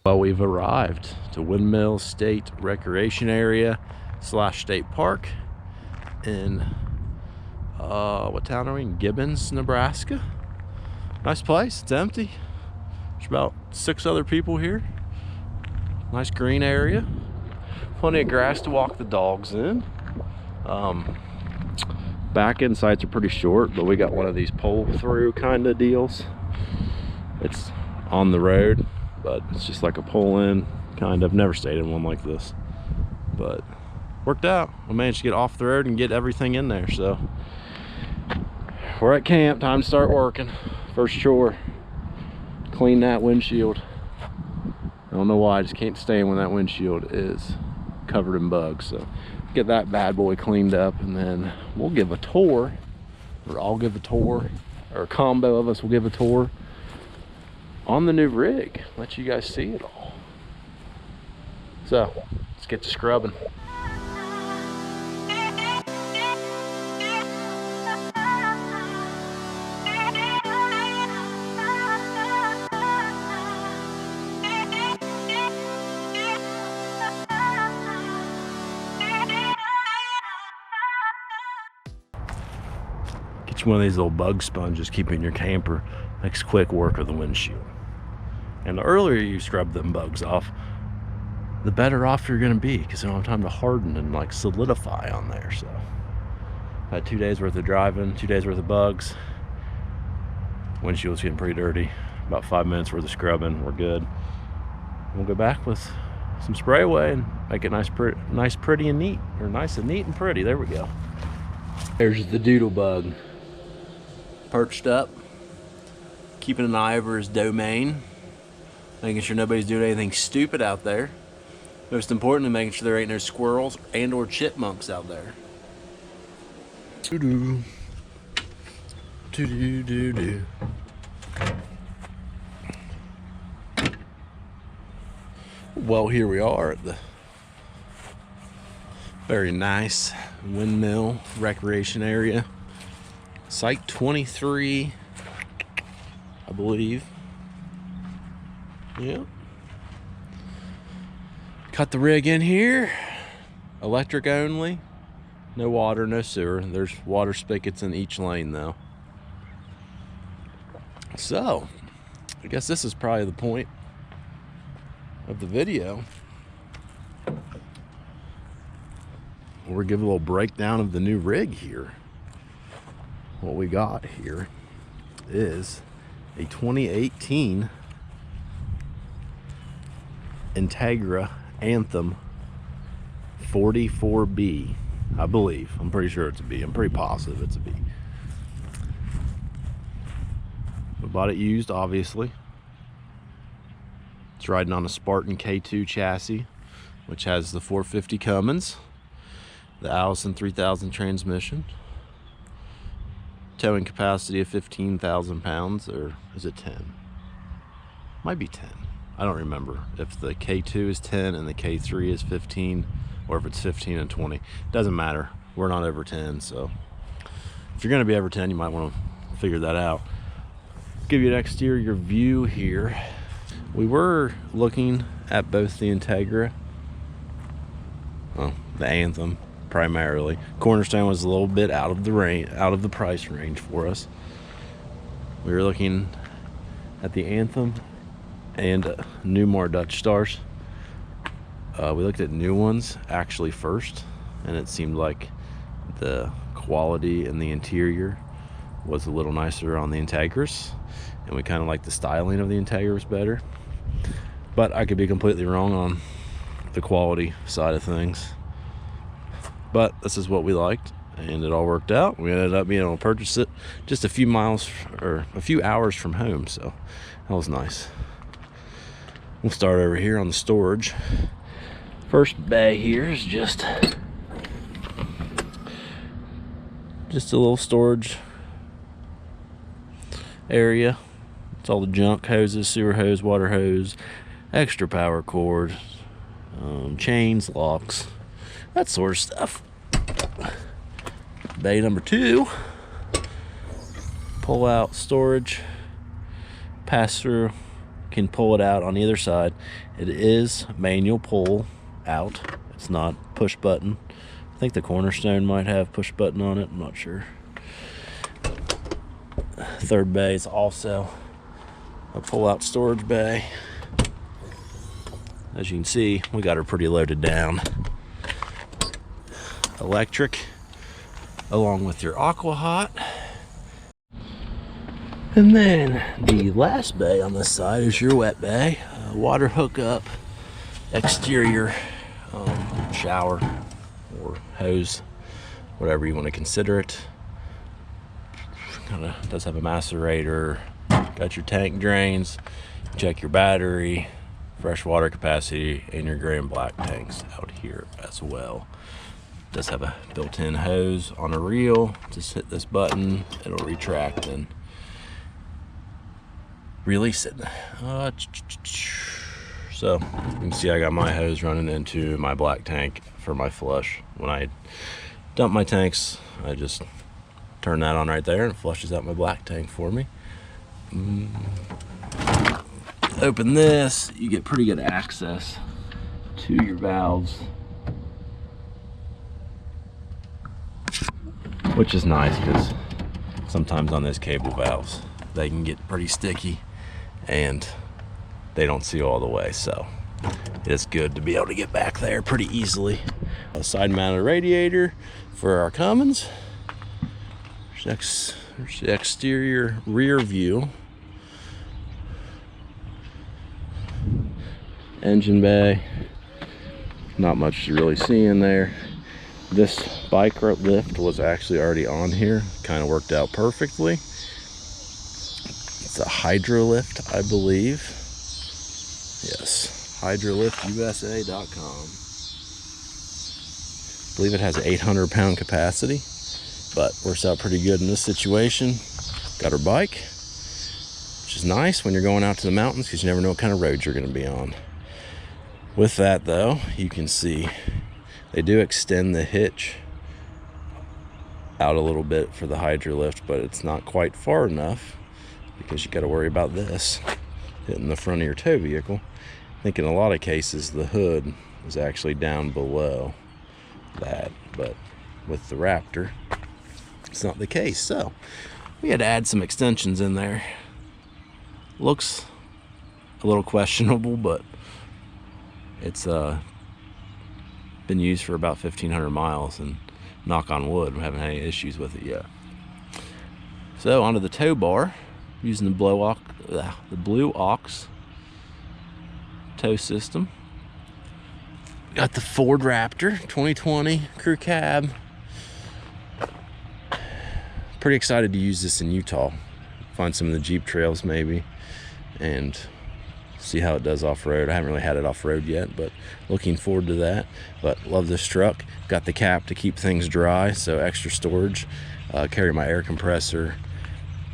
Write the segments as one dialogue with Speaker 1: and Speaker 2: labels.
Speaker 1: Well, we've arrived to Windmill State Recreation Area / State Park in, what town are we in? Gibbons, Nebraska. Nice place, it's empty. There's about 6 other people here. Nice green area. Plenty of grass to walk the dogs in. Back end sites are pretty short, but we got one of these pull through kind of deals. It's on the road, but it's just like a pull in kind of. Never stayed in one like this, but worked out. We managed to get off the road and get everything in there. So we're at camp, time to start working. First chore, clean that windshield. I don't know why, I just can't stand when that windshield is covered in bugs. So get that bad boy cleaned up, and then we'll give a tour, or I'll give a tour, or a combo of us will give a tour on the new rig, let you guys see it all. So let's get to scrubbing. Get you one of these little bug sponges, keeping your camper, makes quick work of the windshield. And the earlier you scrub them bugs off, the better off you're gonna be, because they don't have time to harden and like solidify on there. So I had 2 days worth of driving, 2 days worth of bugs. Windshield's getting pretty dirty. About 5 minutes worth of scrubbing, we're good. We'll go back with some spray away and make it nice, pretty and neat, or nice and neat and pretty. There we go. There's the doodle bug, perched up, keeping an eye over his domain, making sure nobody's doing anything stupid out there. Most importantly, making sure there ain't no squirrels and or chipmunks out there. Doo-doo. Doo-doo-doo-doo. Well, here we are at the very nice Windmill Recreation Area. Site 23, I believe. Yeah. Cut the rig in here. Electric only. No water, no sewer. There's water spigots in each lane though. So, I guess this is probably the point of the video where we give a little breakdown of the new rig here. What we got here is a 2018 Entegra Anthem 44B, I believe. I'm pretty sure it's a B. I'm pretty positive it's a B. We bought it used, obviously. It's riding on a Spartan K2 chassis, which has the 450 Cummins, the Allison 3000 transmission, towing capacity of 15,000 pounds, or is it 10? Might be 10. I don't remember if the K2 is 10 and the K3 is 15, or if it's 15 and 20. Doesn't matter. We're not over 10, so if you're going to be over 10, you might want to figure that out. Give you an exterior view here. We were looking at both the Entegra, well, the Anthem primarily. Cornerstone was a little bit out of the range, out of the price range for us. We were looking at the Anthem and Newmar Dutch Stars. We looked at new ones actually first, and it seemed like the quality and the interior was a little nicer on the Integras, and we kind of like the styling of the Integras better. But I could be completely wrong on the quality side of things. But this is what we liked, and it all worked out. We ended up being able to purchase it just a few miles or a few hours from home, so that was nice. We'll start over here on the storage. First bay here is just a little storage area. It's all the junk: hoses, sewer hose, water hose, extra power cord, chains, locks, that sort of stuff. Bay number 2, pull out storage, pass through can pull it out on either side. It is manual pull out. It's not push button. I think the Cornerstone might have push button on it. I'm not sure. Third bay is also a pull-out storage bay. As you can see, we got her pretty loaded down. Electric, along with your aqua hot. And then the last bay on this side is your wet bay. Water hookup, exterior shower or hose, whatever you want to consider it. Kind of does have a macerator. Got your tank drains. Check your battery, fresh water capacity, and your gray and black tanks out here as well. Does have a built-in hose on a reel. Just hit this button, it'll retract and release it. So you can see I got my hose running into my black tank for my flush. When I dump my tanks, I just turn that on right there and it flushes out my black tank for me. Open this, you get pretty good access to your valves, which is nice because sometimes on those cable valves they can get pretty sticky and they don't seal all the way, so it's good to be able to get back there pretty easily. A side mounted radiator for our Cummins. There's the exterior rear view. Engine bay, not much to really see in there. This bike lift was actually already on here, kind of worked out perfectly. It's a Hydro lift, I believe. Yes, hydroliftusa.com. I believe it has an 800-pound capacity, but works out pretty good in this situation. Got her bike, which is nice when you're going out to the mountains because you never know what kind of roads you're going to be on. With that though, you can see they do extend the hitch out a little bit for the Hydro lift, but it's not quite far enough because you got to worry about this hitting the front of your tow vehicle. I think in a lot of cases the hood is actually down below that, but with the Raptor it's not the case. So we had to add some extensions in there. Looks a little questionable, but it's been used for about 1,500 miles, and knock on wood, we haven't had any issues with it yet. So onto the tow bar, using the Blue Ox tow system. Got the Ford Raptor 2020 crew cab. Pretty excited to use this in Utah. Find some of the Jeep trails maybe, and see how it does off-road. I haven't really had it off-road yet, but looking forward to that. But love this truck. Got the cap to keep things dry, so extra storage. Carry my air compressor,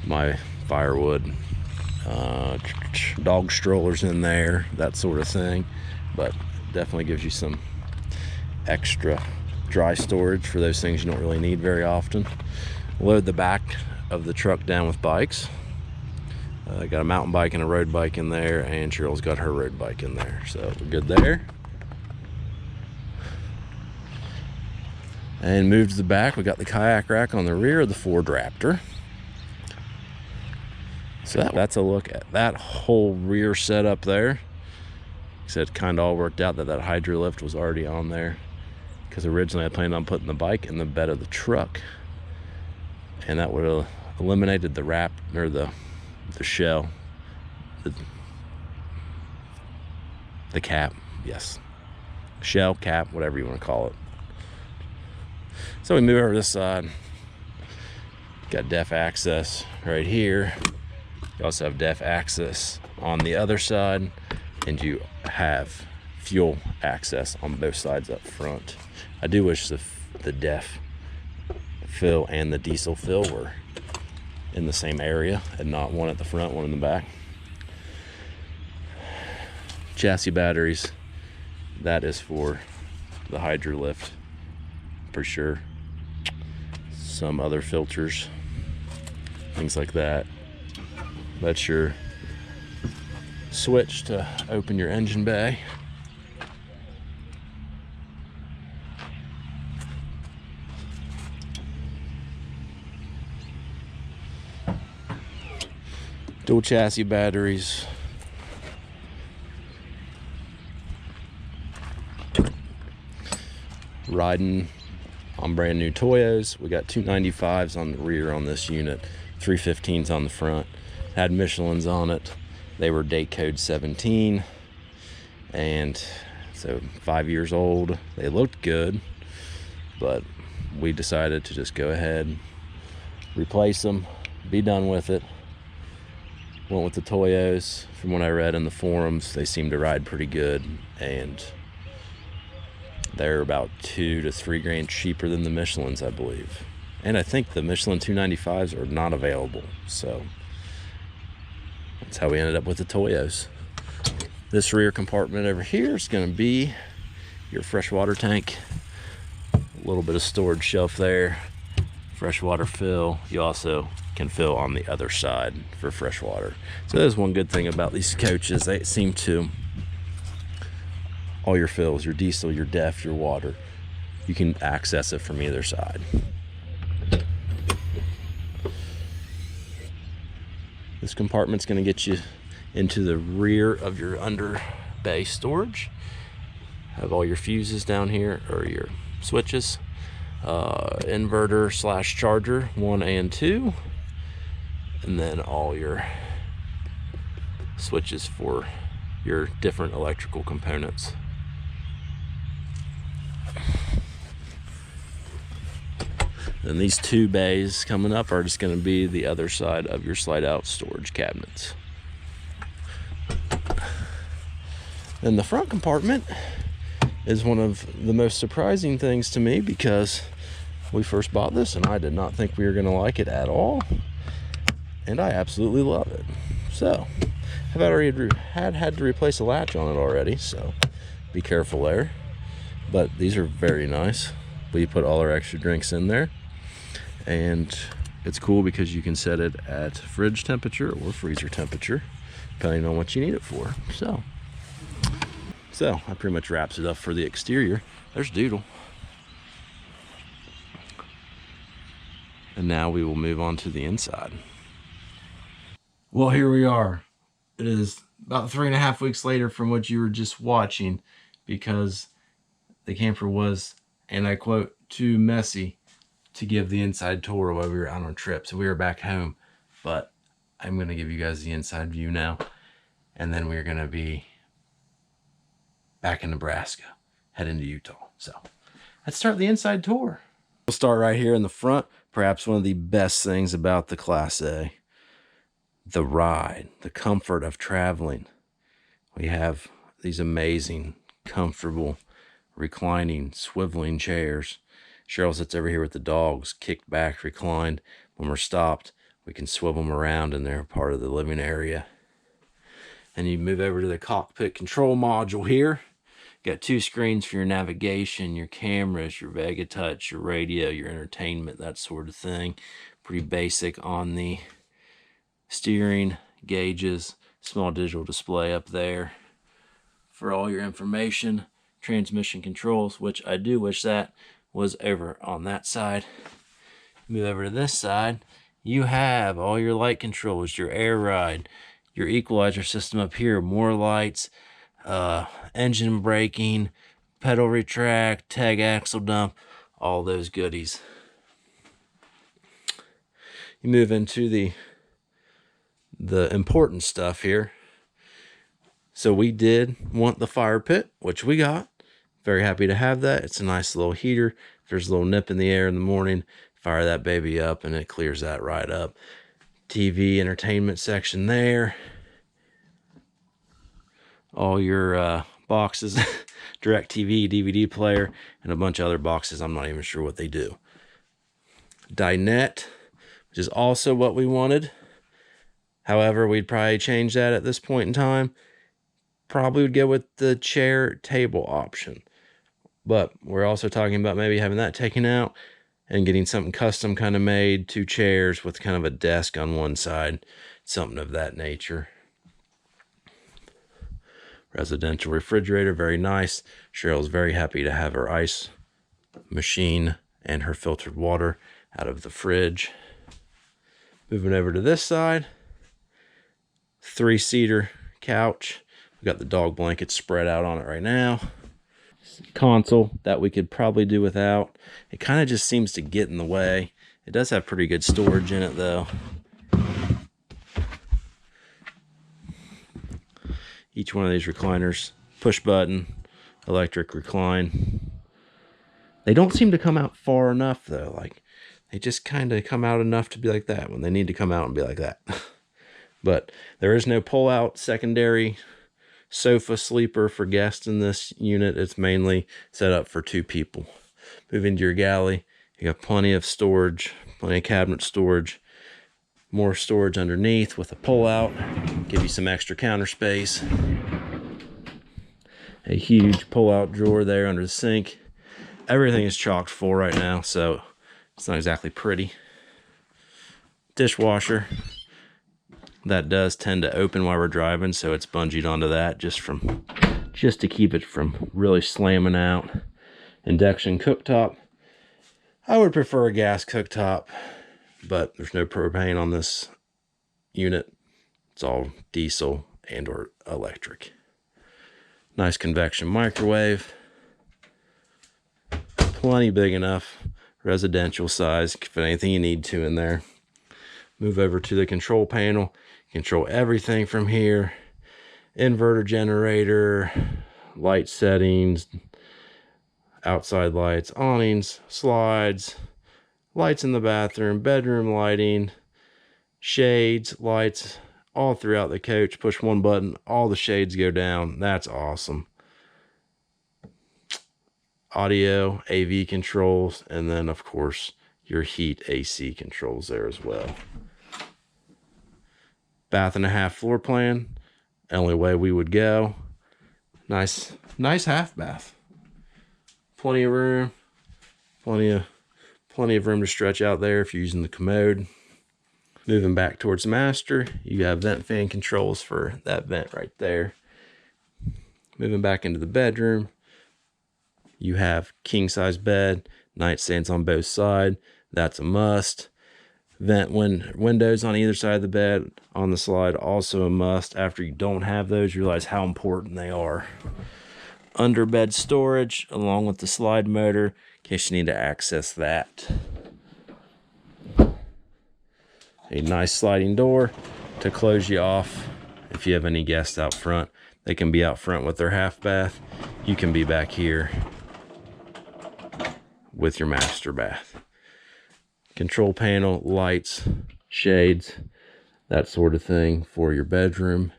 Speaker 1: my firewood, dog strollers in there, that sort of thing. But definitely gives you some extra dry storage for those things you don't really need very often. Load the back of the truck down with bikes. Got a mountain bike and a road bike in there, and Cheryl's got her road bike in there, so we're good there. And moved to the back, we got the kayak rack on the rear of the Ford Raptor. So that's a look at that whole rear setup there. Like I said, kind of all worked out that Hydro lift was already on there, because originally I planned on putting the bike in the bed of the truck, and that would have eliminated the wrap or the shell, the cap, yes, shell, cap, whatever you want to call it. So we move over this side. Got def access right here. You also have def access on the other side, and you have fuel access on both sides up front. I do wish the def fill and the diesel fill were in the same area and not one at the front, one in the back. Chassis batteries, that is for the Hydro lift for sure. Some other filters, things like that. That's your switch to open your engine bay. Dual chassis batteries. Riding on brand new Toyos. We got 295s on the rear on this unit, 315s on the front. Had Michelin's on it. They were date code 17, and so 5 years old. They looked good, but we decided to just go ahead, replace them, be done with it. Went with the Toyos. From what I read in the forums, they seem to ride pretty good, and they're about $2 to $3 grand cheaper than the Michelin's, I believe. And I think the Michelin 295s are not available, so that's how we ended up with the Toyos. This rear compartment over here is going to be your freshwater tank. A little bit of storage shelf there, freshwater fill. You also can fill on the other side for freshwater. So there's one good thing about these coaches. They seem to, all your fills, your diesel, your def, your water, you can access it from either side. This compartment's going to get you into the rear of your under bay storage. Have all your fuses down here, or your switches, inverter slash charger 1 and 2, and then all your switches for your different electrical components. And these two bays coming up are just going to be the other side of your slide out storage cabinets. And the front compartment is one of the most surprising things to me, because we first bought this and I did not think we were going to like it at all, and I absolutely love it. So I've already had to replace a latch on it already, so be careful there. But these are very nice. We put all our extra drinks in there, and it's cool because you can set it at fridge temperature or freezer temperature, depending on what you need it for. So that pretty much wraps it up for the exterior. There's Doodle. And now we will move on to the inside. Well, here we are. It is about 3.5 weeks later from what you were just watching, because the camper was, and I quote, too messy to give the inside tour while we were out on trip. So we were back home, but I'm going to give you guys the inside view now. And then we're going to be back in Nebraska, heading to Utah. So let's start the inside tour. We'll start right here in the front. Perhaps one of the best things about the Class A, the ride, the comfort of traveling. We have these amazing, comfortable, reclining, swiveling chairs. Cheryl sits over here with the dogs, kicked back, reclined. When we're stopped, we can swivel them around, and they're part of the living area. And you move over to the cockpit control module here. Got 2 screens for your navigation, your cameras, your Vega Touch, your radio, your entertainment, that sort of thing. Pretty basic on the steering, gauges, small digital display up there for all your information. Transmission controls, which I do wish that was over on that side. Move over to this side. You have all your light controls, your air ride, your equalizer system up here, more lights, engine braking, pedal retract, tag axle dump, all those goodies. You move into the important stuff here. So we did want the fire pit, which we got. Very happy to have that. It's a nice little heater. If there's a little nip in the air in the morning, fire that baby up and it clears that right up. TV entertainment section there. All your boxes, DirecTV, DVD player, and a bunch of other boxes. I'm not even sure what they do. Dinette, which is also what we wanted. However, we'd probably change that at this point in time. Probably would go with the chair table option. But we're also talking about maybe having that taken out and getting something custom kind of made, 2 chairs with kind of a desk on one side, something of that nature. Residential refrigerator, very nice. Cheryl's very happy to have her ice machine and her filtered water out of the fridge. Moving over to this side, 3-seater couch. We got the dog blanket spread out on it right now. Console that we could probably do without. It kind of just seems to get in the way. It does have pretty good storage in it though. Each one of these recliners, push button, electric recline. They don't seem to come out far enough though. Like they just kind of come out enough to be like that when they need to come out and be like that. But there is no pull out secondary sofa sleeper for guests in this unit. It's mainly set up for 2 people. Move into your galley. You got plenty of storage, plenty of cabinet storage, more storage underneath with a pull out, give you some extra counter space. A huge pull out drawer there under the sink. Everything is chocked full right now, so it's not exactly pretty. Dishwasher. That does tend to open while we're driving, so it's bungeed onto that just to keep it from really slamming out. Induction cooktop. I would prefer a gas cooktop, but there's no propane on this unit. It's all diesel and or electric. Nice convection microwave. Plenty big enough, residential size, fit anything you need to in there. Move over to the control panel. Control everything from here. Inverter generator, light settings, outside lights, awnings, slides, lights in the bathroom, bedroom lighting, shades, lights, all throughout the coach. Push one button, all the shades go down. That's awesome. Audio, AV controls, and then of course your heat AC controls there as well. Bath and a half floor plan. Only way we would go. Nice half bath. Plenty of room. Plenty of room to stretch out there if you're using the commode. Moving back towards the master, you have vent fan controls for that vent right there. Moving back into the bedroom, you have king size bed, nightstands on both sides. That's a must. Vent windows on either side of the bed on the slide, also a must. After you don't have those, you realize how important they are. Under bed storage along with the slide motor in case you need to access that. A nice sliding door to close you off if you have any guests out front. They can be out front with their half bath. You can be back here with your master bath. Control panel, lights, shades, that sort of thing for your bedroom.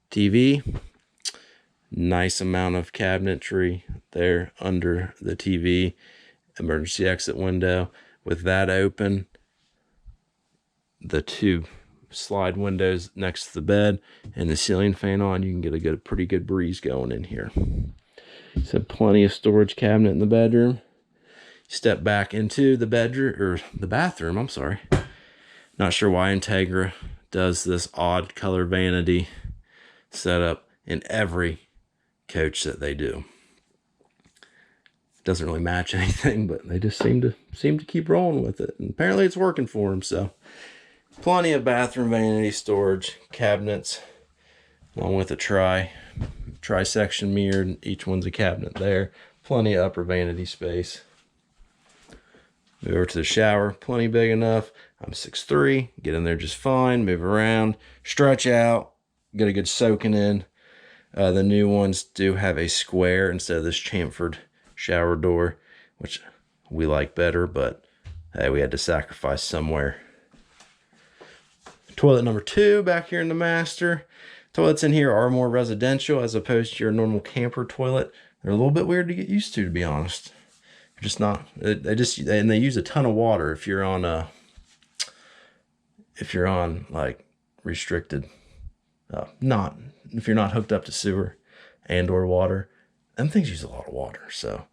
Speaker 1: TV, nice amount of cabinetry there under the TV. Emergency exit window. With that open, the 2 slide windows next to the bed and the ceiling fan on, you can get a pretty good breeze going in here. So plenty of storage cabinet in the bedroom. Step back into the bedroom, or the bathroom, I'm sorry. Not sure why Entegra does this odd color vanity setup in every coach that they do. Doesn't really match anything, but they just seem to keep rolling with it. And apparently it's working for them, so. Plenty of bathroom vanity storage cabinets, along with a tri-section mirror. Each one's a cabinet there. Plenty of upper vanity space. Move over to the shower, plenty big enough. I'm 6'3", get in there just fine, move around, stretch out, get a good soaking in. The new ones do have a square instead of this chamfered shower door, which we like better, but hey, we had to sacrifice somewhere. Toilet number 2 back here in the master. Toilets in here are more residential as opposed to your normal camper toilet. They're a little bit weird to get used to be honest. Just not, they use a ton of water if you're on like restricted, if you're not hooked up to sewer and or water. Them things use a lot of water. So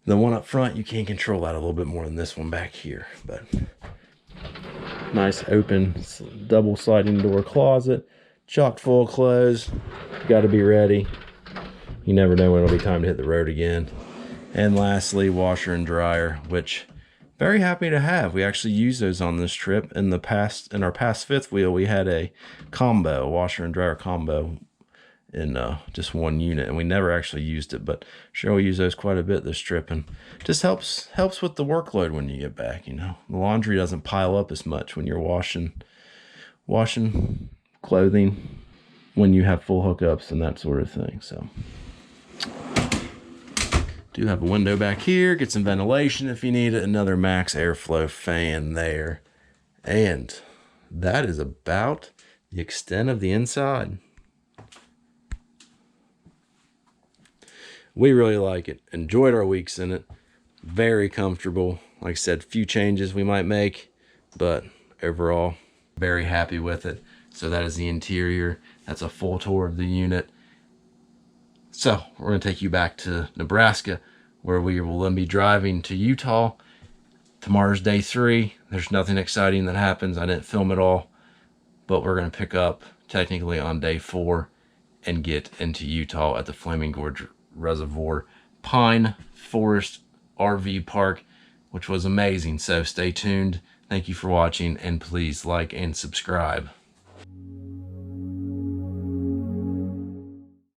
Speaker 1: the one up front, you can control that a little bit more than this one back here, but nice open double sliding door closet, chock full of clothes. Got to be ready. You never know when it'll be time to hit the road again. And lastly, washer and dryer, which very happy to have. We actually used those on this trip. In our past fifth wheel, we had a combo, washer and dryer combo in just one unit, and we never actually used it, but sure we'll use those quite a bit this trip, and just helps with the workload when you get back. You know, the laundry doesn't pile up as much when you're washing clothing when you have full hookups and that sort of thing. So do have a window back here, get some ventilation if you need it, another max airflow fan there, and that is about the extent of the inside. We really like it. Enjoyed our weeks in it. Very comfortable. Like I said, few changes we might make, but overall, very happy with it. So that is the interior. That's a full tour of the unit. So we're going to take you back to Nebraska, where we will then be driving to Utah. Tomorrow's day 3. There's nothing exciting that happens. I didn't film it all, but we're going to pick up technically on day 4 and get into Utah at the Flaming Gorge Reservoir Pine Forest RV Park, which was amazing. So stay tuned. Thank you for watching, and please like and subscribe.